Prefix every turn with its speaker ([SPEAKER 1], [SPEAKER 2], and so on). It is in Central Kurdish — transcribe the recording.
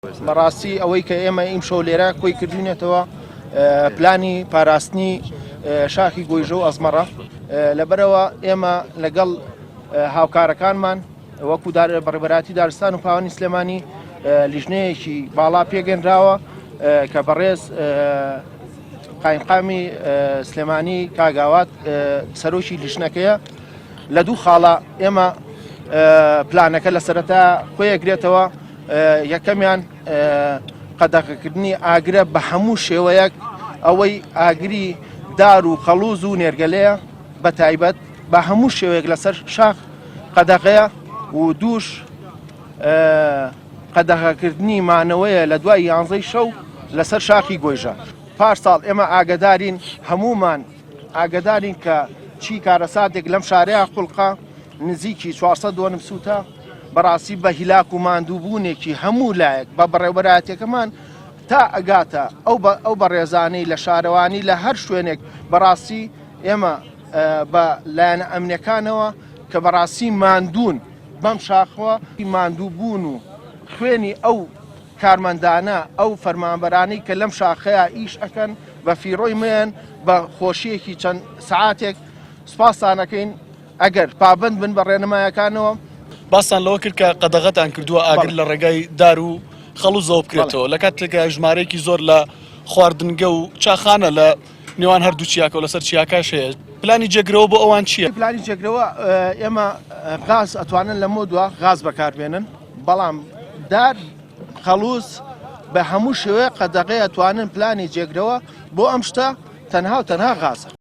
[SPEAKER 1] بەڕاستی ئەوەی کە ئێمە ئیمشەو لێرە کۆی کردوینێتەوە پلانی پاراستنی شاخی گۆیژە و ئەزمەڕە لەبەرەوە ئێمە لەگەڵ هاوکارەکانمان وەکو بەڕێبەراتی دارستان و پاوانی سلێمانی لیژنەیەکی باڵا پێگەنراوە کە بەڕێز قایمقامی سلێمانی کاگاوات سەرۆکی لیژنەکەیە لە دوو خاڵە ئێمە پلانەکە لە سەرەتا خۆیەگرێتەوە. یەکەمیان قەدەغەکردنی ئاگرە بە هەموو شێوەیەک ئەوەی ئاگری دار و خەڵوز و نێرگەلەیە بە تایبەت بە هەموو شێوەیەک لەسەر شاخ قەدەغەیە و دووش قەدەغەکردنی مانەوەیە لە دوای 11 شەو لەسەر شاخی گۆیژە. پارساڵ ئێمە ئاگدارین هەمومان ئاگدارین کە چی کارەساتێک لەم شارەیە قوڵقا نزیکی 400 سوتە بەڕاستی بە هیلاک و ماندووبوونێکی هەموو لایەک بە بەڕێوەبەراتەکەمان تا ئەگاتە ئەو بەڕێزانەی لە شارەوانی لە هەر شوێنێک بەڕاستی ئێمە بە لایەنە ئەمنیەکانەوە کە بەڕاستی ماندوون بەم شاخەوە ماندووبوون و خوێنی ئەو کارمەندانە ئەو فەرمانبەرانەی کە لەم شاخەیە ئیش ئەکەن بە فیڕۆی مێن بە خۆشیەکی چەند سەعاتێک سوپاسانەکەین ئەگەر پابند بن بە ڕێنمایەکانەوە.
[SPEAKER 2] باستان لەوە کرد کە قەدەغەتان کردووە ئاگر لە ڕێگای دار و خەڵوزەوە بکرێتەوە لە کاتێکە ژمارەیەکی زۆر لە خواردنگە و چاخانە لە نێوان هەردوو چیاکە و لەسەر چیاکەش هەیە. پلانی جێگرەوە بۆ ئەوان چییە؟
[SPEAKER 1] پلانی جێگرەوە ئێمە غاز ئەتوانن لە مۆدووە غاز بەکاربێنن، بەڵام دار خەڵوز بە هەموو شێوەیە قەدەغەی ئەتوانن پلانی جێگرەوە بۆ ئەم شتە تەنها و تەنها غازە.